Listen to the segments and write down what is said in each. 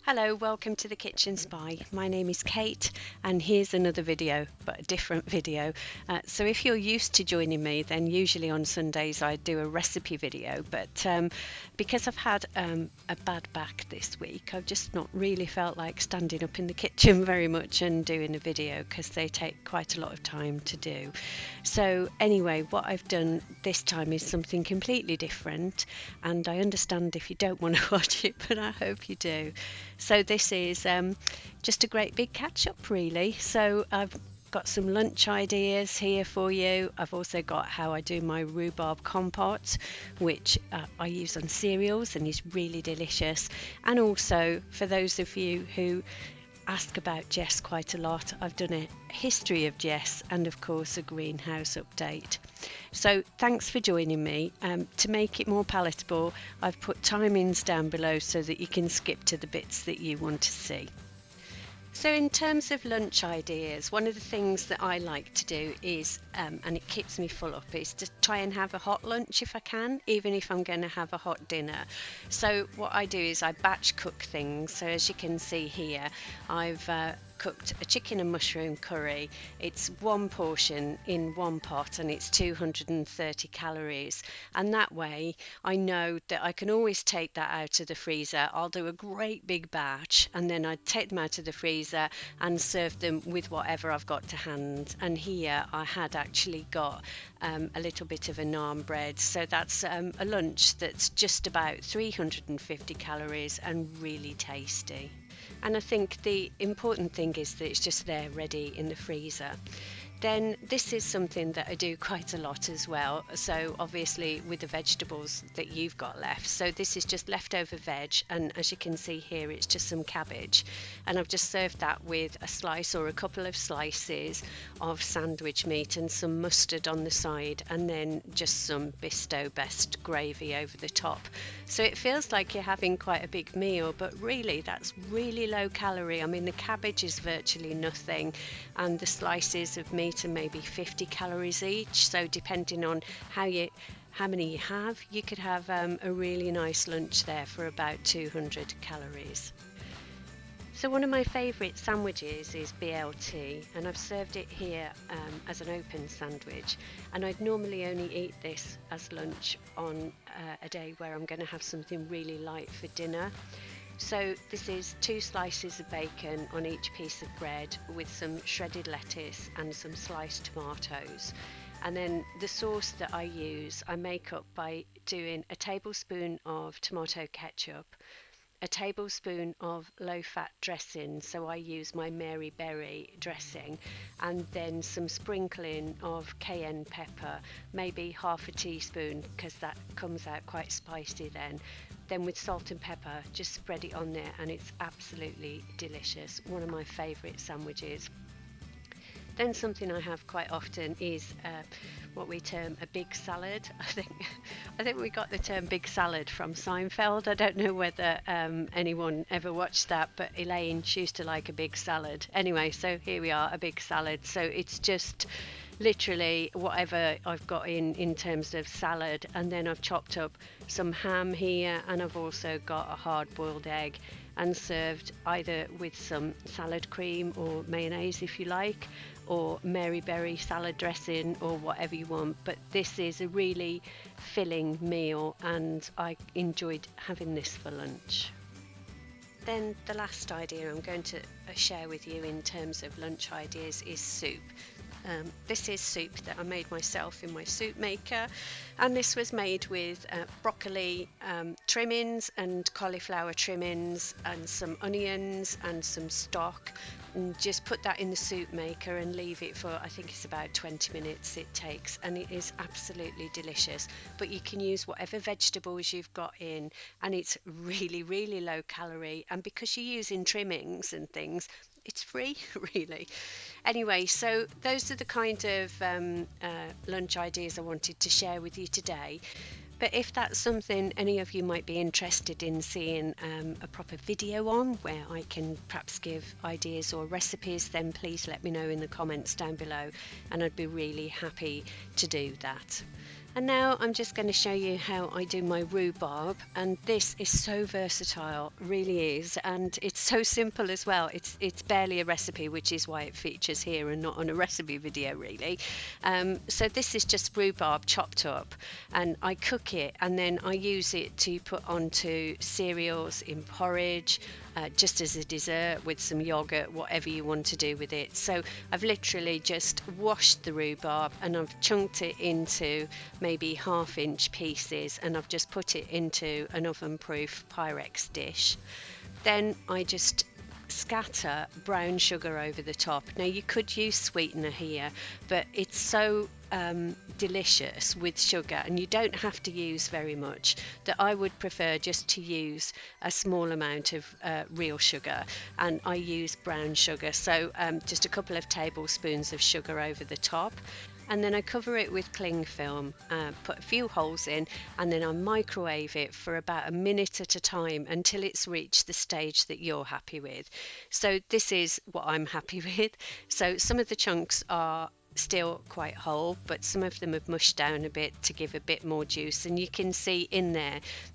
Hello, welcome to the Kitchen Spy. My name is Kate and here's another video, but a different video. So if you're used to joining me, then usually on Sundays I do a recipe video, but because I've had a bad back this week, I've just not really felt like standing up in the kitchen very much and doing a video because they take quite a lot of time to do. So anyway, what I've done this time is something completely different, and I understand if you don't want to watch it, but I hope you do. So this is just a great big catch up really. So I've got some lunch ideas here for you. I've also got how I do my rhubarb compote, which I use on cereals and is really delicious. And also for those of you who ask about Jess quite a lot, I've done a history of Jess and of course a greenhouse update. So thanks for joining me. To make it more palatable, I've put timings down below so that you can skip to the bits that you want to see. So in terms of lunch ideas, one of the things that I like to do is, and it keeps me full up, is to try and have a hot lunch if I can, even if I'm going to have a hot dinner. So what I do is I batch cook things. So as you can see here, I've cooked a chicken and mushroom curry. It's one portion in one pot and it's 230 calories, and that way I know that I can always take that out of the freezer. I'll do a great big batch and then I take them out of the freezer and serve them with whatever I've got to hand. And here I had actually got a little bit of a naan bread, so that's a lunch that's just about 350 calories and really tasty. And I think the important thing is that it's just there ready in the freezer. Then this is something that I do quite a lot as well. So obviously with the vegetables that you've got left. So this is just leftover veg, and as you can see here, it's just some cabbage. And I've just served that with a slice or a couple of slices of sandwich meat and some mustard on the side, and then just some Bisto Best gravy over the top. So it feels like you're having quite a big meal, but really that's really low calorie. I mean, the cabbage is virtually nothing, and the slices of meat are maybe 50 calories each. So depending on how many you have, you could have a really nice lunch there for about 200 calories. So one of my favourite sandwiches is BLT, and I've served it here as an open sandwich, and I'd normally only eat this as lunch on a day where I'm going to have something really light for dinner. So this is 2 slices of bacon on each piece of bread with some shredded lettuce and some sliced tomatoes. And then the sauce that I use, I make up by doing a tablespoon of tomato ketchup, a tablespoon of low-fat dressing, so I use my Mary Berry dressing, and then some sprinkling of cayenne pepper, maybe half a teaspoon because that comes out quite spicy then. Then with salt and pepper, just spread it on there and it's absolutely delicious. One of my favourite sandwiches. Then something I have quite often is what we term a big salad. I think we got the term big salad from Seinfeld. I don't know whether anyone ever watched that, but Elaine, she used to like a big salad. Anyway, so here we are, a big salad. So it's just literally whatever I've got in terms of salad, and then I've chopped up some ham here, and I've also got a hard-boiled egg, and served either with some salad cream or mayonnaise if you like, or Mary Berry salad dressing or whatever you want. But this is a really filling meal and I enjoyed having this for lunch. Then the last idea I'm going to share with you in terms of lunch ideas is soup. This is soup that I made myself in my soup maker, and this was made with broccoli trimmings and cauliflower trimmings and some onions and some stock, and just put that in the soup maker and leave it for, I think it's about 20 minutes it takes, and it is absolutely delicious. But you can use whatever vegetables you've got in, and it's really low calorie, and because you're using trimmings and things, it's free really. Anyway, so those are the kind of lunch ideas I wanted to share with you today. But if that's something any of you might be interested in seeing a proper video on, where I can perhaps give ideas or recipes, then please let me know in the comments down below, and I'd be really happy to do that. And now I'm just going to show you how I do my rhubarb, and this is so versatile, really is, and it's so simple as well. It's barely a recipe, which is why it features here and not on a recipe video really. So this is just rhubarb chopped up, and I cook it and then I use it to put onto cereals, in porridge, just as a dessert with some yogurt, whatever you want to do with it. So I've literally just washed the rhubarb and I've chunked it into maybe 1/2 inch pieces, and I've just put it into an oven-proof Pyrex dish. Then I just scatter brown sugar over the top. Now you could use sweetener here, but it's so delicious with sugar, and you don't have to use very much, that I would prefer just to use a small amount of real sugar, and I use brown sugar, so just a couple of tablespoons of sugar over the top. And then I cover it with cling film, put a few holes in, and then I microwave it for about a minute at a time until it's reached the stage that you're happy with. So this is what I'm happy with. So some of the chunks are still quite whole, but some of them have mushed down a bit to give a bit more juice, and you can see in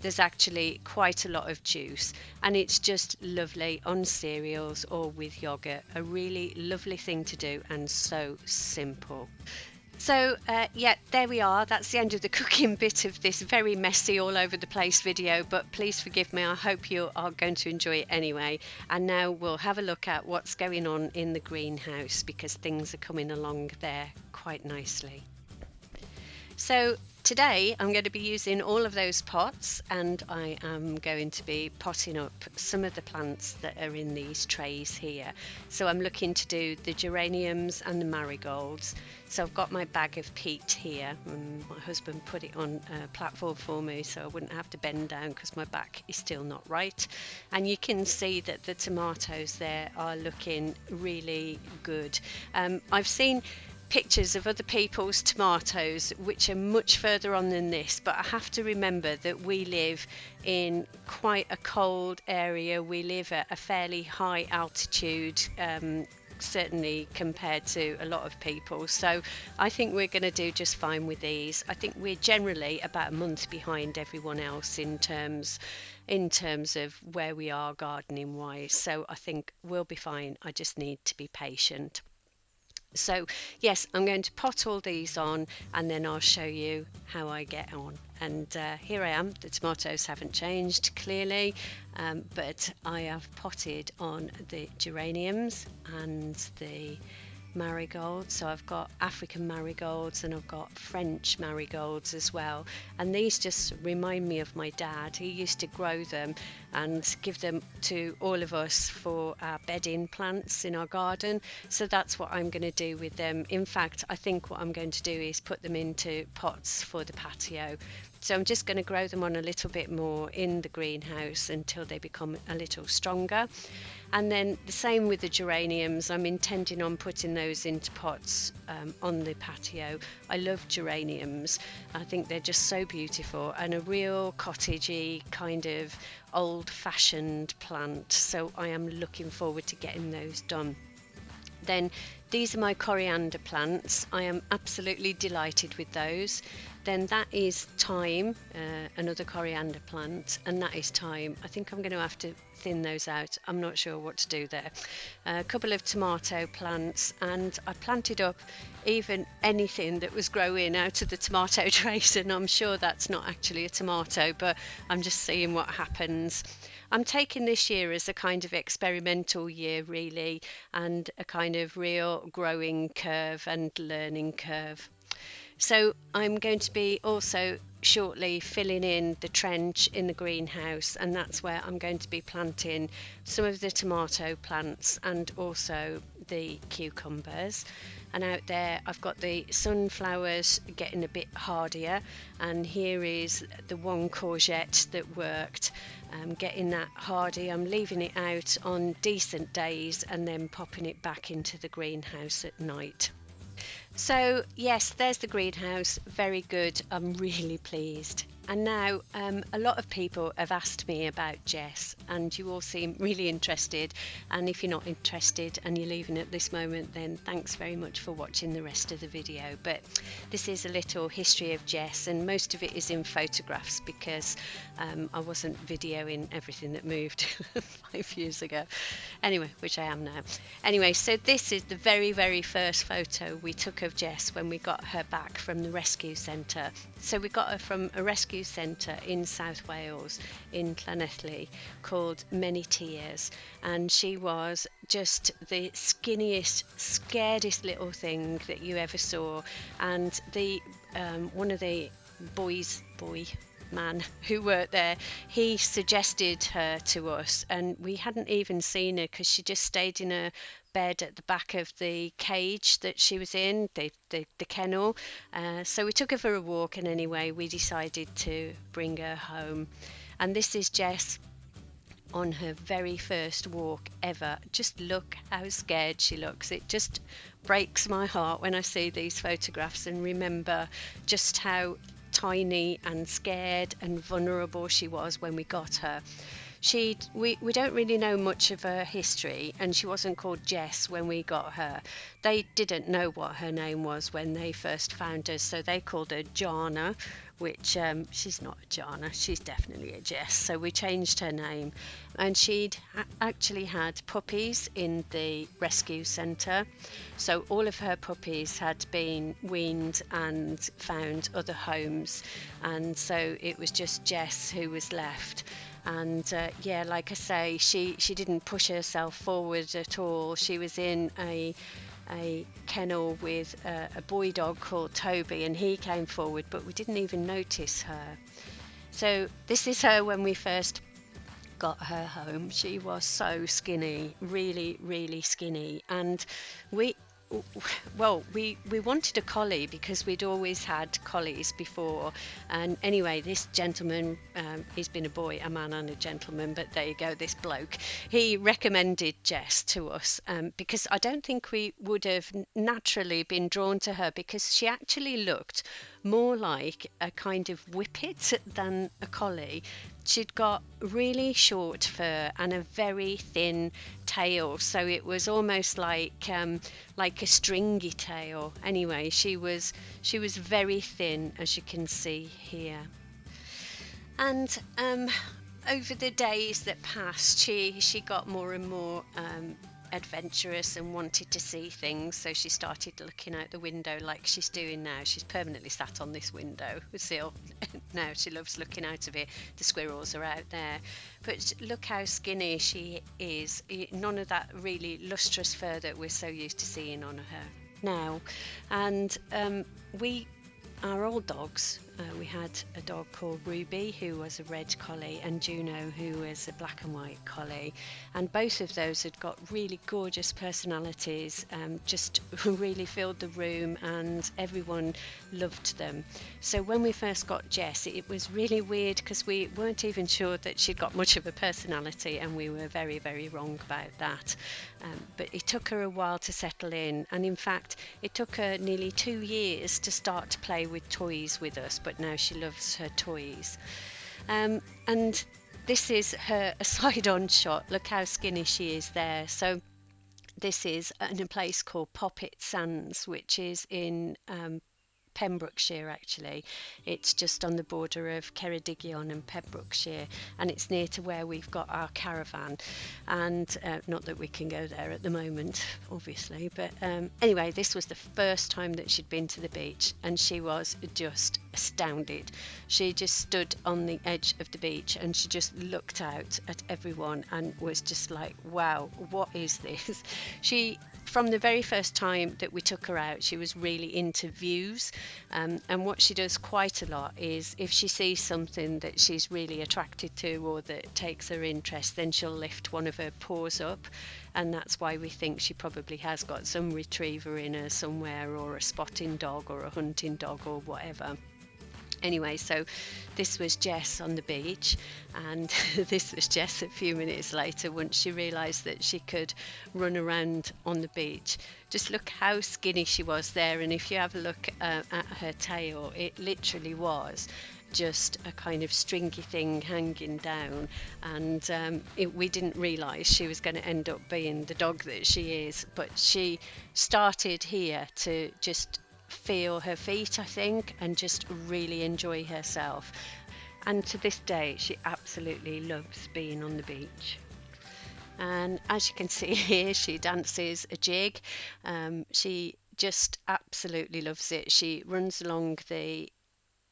there's actually quite a lot of juice, and it's just lovely on cereals or with yogurt. A really lovely thing to do, and so simple. So yeah, there we are. That's the end of the cooking bit of this very messy, all over the place video, but please forgive me. I hope you are going to enjoy it anyway. And now we'll have a look at what's going on in the greenhouse, because things are coming along there quite nicely. So today I'm going to be using all of those pots, and I am going to be potting up some of the plants that are in these trays here. So I'm looking to do the geraniums and the marigolds. So I've got my bag of peat here, and my husband put it on a platform for me so I wouldn't have to bend down because my back is still not right. And you can see that the tomatoes there are looking really good. I've seen pictures of other people's tomatoes which are much further on than this, but I have to remember that we live in quite a cold area. We live at a fairly high altitude, certainly compared to a lot of people, so I think we're going to do just fine with these. I think we're generally about a month behind everyone else in terms of where we are gardening wise, so I think we'll be fine. I just need to be patient. So yes, I'm going to pot all these on, and then I'll show you how I get on. And here I am. The tomatoes haven't changed clearly, but I have potted on the geraniums and the marigolds. So I've got African marigolds and I've got French marigolds as well, and these just remind me of my dad. He used to grow them and give them to all of us for our bedding plants in our garden, so that's what I'm going to do with them. In fact, I think what I'm going to do is put them into pots for the patio. So I'm just going to grow them on a little bit more in the greenhouse until they become a little stronger. And then the same with the geraniums. I'm intending on putting those into pots on the patio. I love geraniums. I think they're just so beautiful and a real cottagey kind of old-fashioned plant. So I am looking forward to getting those done. Then these are my coriander plants. I am absolutely delighted with those. Then that is thyme, another coriander plant, and that is thyme. I think I'm going to have to thin those out. I'm not sure what to do there. A couple of tomato plants, and I planted up even anything that was growing out of the tomato trays, and I'm sure that's not actually a tomato, but I'm just seeing what happens. I'm taking this year as a kind of experimental year really, and a kind of real growing curve and learning curve. So I'm going to be also shortly filling in the trench in the greenhouse, and that's where I'm going to be planting some of the tomato plants and also the cucumbers. And out there I've got the sunflowers getting a bit hardier, and here is the one courgette that worked. Getting that hardy. I'm leaving it out on decent days and then popping it back into the greenhouse at night. So yes, there's the greenhouse. Very good. I'm really pleased. And now a lot of people have asked me about Jess, and you all seem really interested. And if you're not interested and you're leaving at this moment, then thanks very much for watching the rest of the video. But this is a little history of Jess, and most of it is in photographs because I wasn't videoing everything that moved 5 years ago. Anyway, which I am now. Anyway, so this is the very first photo we took of Jess when we got her back from the rescue centre. So we got her from a rescue centre in South Wales, in Llanelli, called Many Tears, and she was just the skinniest, scaredest little thing that you ever saw. And the one of the man who worked there, he suggested her to us, and we hadn't even seen her because she just stayed in a bed at the back of the cage that she was in, the kennel. So we took her for a walk, and anyway we decided to bring her home. And this is Jess on her very first walk ever. Just look how scared she looks. It just breaks my heart when I see these photographs and remember just how tiny and scared and vulnerable she was when we got her. We don't really know much of her history, and she wasn't called Jess when we got her. They didn't know what her name was when they first found her, so they called her Jana, which she's not a Jana, she's definitely a Jess, so we changed her name. And she'd actually had puppies in the rescue centre, so all of her puppies had been weaned and found other homes, and so it was just Jess who was left. And yeah, like I say, she didn't push herself forward at all. She was in a kennel with a boy dog called Toby, and he came forward, but we didn't even notice her. So this is her when we first got her home. She was so skinny, really skinny, and we wanted a collie because we'd always had collies before. And anyway, this gentleman, he's been a man and a gentleman, but there you go, this bloke, he recommended Jess to us because I don't think we would have naturally been drawn to her, because she actually looked more like a kind of whippet than a collie. She'd got really short fur and a very thin tail, so it was almost like a stringy tail. Anyway, she was very thin, as you can see here. And over the days that passed, she got more and more adventurous and wanted to see things, so she started looking out the window like she's doing now. She's permanently sat on this window sill now. She loves looking out of it. The squirrels are out there, but look how skinny she is. None of that really lustrous fur that we're so used to seeing on her now. And our old dogs, we had a dog called Ruby, who was a red collie, and Juno, who was a black and white collie, and both of those had got really gorgeous personalities, just really filled the room, and everyone loved them. So when we first got Jess, it was really weird because we weren't even sure that she'd got much of a personality, and we were very wrong about that. But it took her a while to settle in, and in fact it took her nearly 2 years to start to play with toys with us, but now she loves her toys. And this is her a side-on shot. Look how skinny she is there. So this is in a place called Poppet Sands, which is in Pembrokeshire. Actually, it's just on the border of Ceredigion and Pembrokeshire, and it's near to where we've got our caravan. And not that we can go there at the moment, obviously, but anyway, this was the first time that she'd been to the beach, and she was just astounded. She just stood on the edge of the beach and she just looked out at everyone and was just like, wow, what is this? From the very first time that we took her out, she was really into views, and what she does quite a lot is if she sees something that she's really attracted to or that takes her interest, then she'll lift one of her paws up, and that's why we think she probably has got some retriever in her somewhere, or a spotting dog or a hunting dog or whatever. Anyway, so this was Jess on the beach, and this was Jess a few minutes later once she realised that she could run around on the beach. Just look how skinny she was there, and if you have a look at her tail, it literally was just a kind of stringy thing hanging down, and we didn't realise she was going to end up being the dog that she is. But she started here to just feel her feet, I think, and just really enjoy herself. And to this day, she absolutely loves being on the beach. And as you can see here, she dances a jig. She just absolutely loves it. She runs along the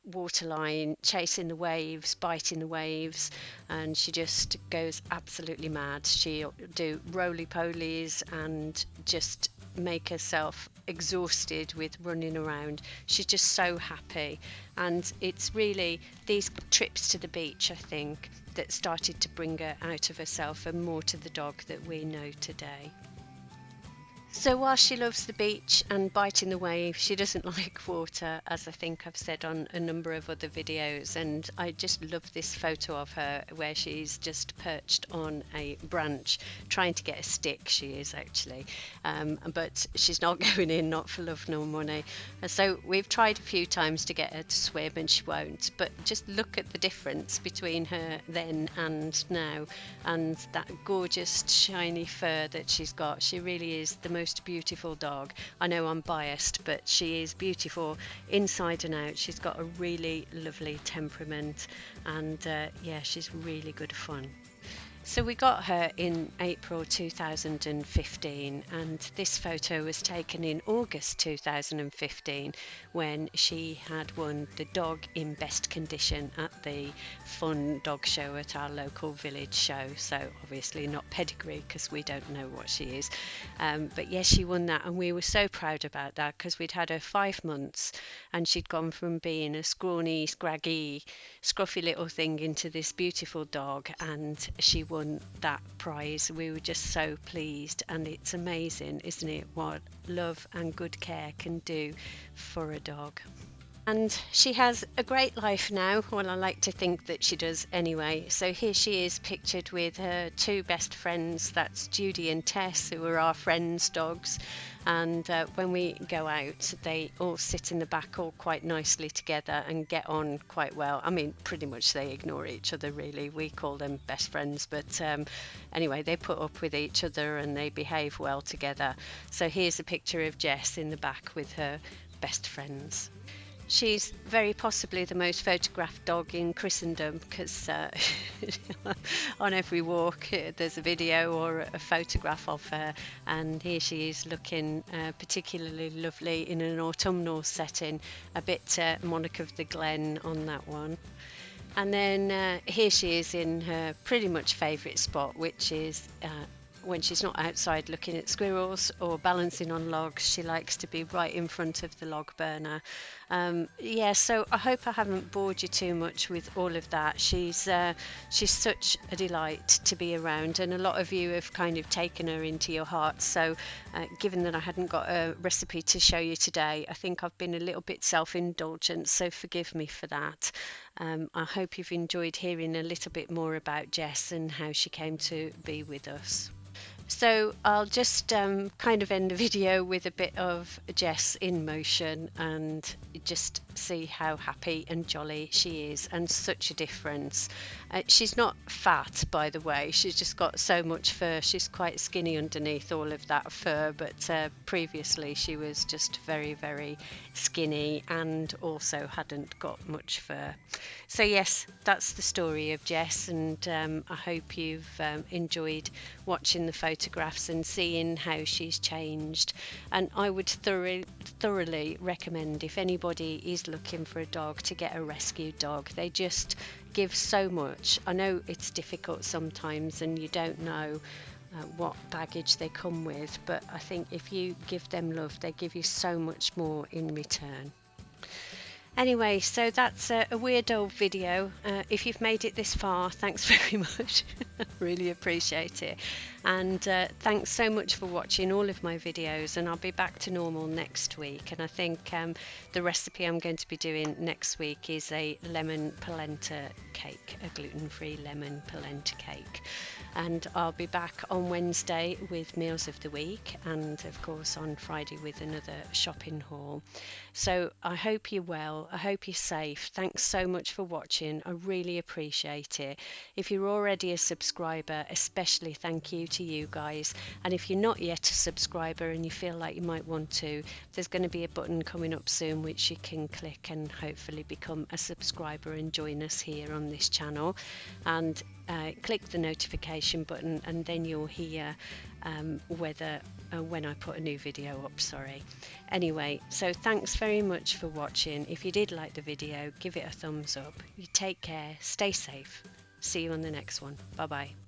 waterline, chasing the waves, biting the waves, and she just goes absolutely mad. She'll do roly-polies and just make herself exhausted with running around. She's just so happy, and it's really these trips to the beach, I think, that started to bring her out of herself and more to the dog that we know today. So while she loves the beach and biting the wave, she doesn't like water, as I think I've said on a number of other videos. And I just love this photo of her where she's just perched on a branch trying to get a stick. She is actually, but she's not going in, not for love nor money. So we've tried a few times to get her to swim and she won't. But just look at the difference between her then and now, and that gorgeous shiny fur that she's got. She really is the most beautiful dog. I know I'm biased, but she is beautiful inside and out. She's got a really lovely temperament, and yeah, she's really good fun. So we got her in April 2015, and this photo was taken in August 2015 when she had won the dog in best condition at the fun dog show at our local village show. So obviously not pedigree, because we don't know what she is, but yes, she won that, and we were so proud about that because we'd had her 5 months and she'd gone from being a scrawny, scraggy, scruffy little thing into this beautiful dog, and she won that prize. We were just so pleased, and it's amazing, isn't it, what love and good care can do for a dog. And she has a great life now. Well, I like to think that she does anyway. So here she is pictured with her 2 best friends. That's Judy and Tess, who are our friends' dogs. And when we go out, they all sit in the back all quite nicely together and get on quite well. I mean, pretty much they ignore each other, really. We call them best friends. But anyway, they put up with each other and they behave well together. So here's a picture of Jess in the back with her best friends. She's very possibly the most photographed dog in Christendom, because on every walk there's a video or a photograph of her, and here she is looking particularly lovely in an autumnal setting, a bit Monarch of the Glen on that one. And then here she is in her pretty much favourite spot, which is when she's not outside looking at squirrels or balancing on logs. She likes to be right in front of the log burner. Yeah, so I hope I haven't bored you too much with all of that. She's such a delight to be around, and a lot of you have kind of taken her into your hearts. So given that I hadn't got a recipe to show you today, I think I've been a little bit self-indulgent, so forgive me for that. I hope you've enjoyed hearing a little bit more about Jess and how she came to be with us. So I'll just kind of end the video with a bit of Jess in motion and just see how happy and jolly she is, and such a difference. She's not fat, by the way. She's just got so much fur. She's quite skinny underneath all of that fur, but previously she was just very, very skinny and also hadn't got much fur. So yes, that's the story of Jess, and I hope you've enjoyed watching the photographs and seeing how she's changed. And I would thoroughly recommend, if anybody is looking for a dog, to get a rescue dog. They just give so much. I know it's difficult sometimes and you don't know what baggage they come with, but I think if you give them love, they give you so much more in return. Anyway, so that's a weird old video. If you've made it this far, thanks very much. Really appreciate it. And thanks so much for watching all of my videos, and I'll be back to normal next week. And I think the recipe I'm going to be doing next week is a lemon polenta cake, a gluten-free lemon polenta cake. And I'll be back on Wednesday with Meals of the Week, and of course on Friday with another shopping haul. So I hope you're well, I hope you're safe. Thanks so much for watching, I really appreciate it. If you're already a subscriber, especially thank you to you guys. And if you're not yet a subscriber and you feel like you might want to, there's going to be a button coming up soon which you can click and hopefully become a subscriber and join us here on this channel. And click the notification button, and then you'll hear when I put a new video up. Anyway, so thanks very much for watching. If you did like the video, give it a thumbs up. You take care, stay safe. See you on the next one. Bye bye.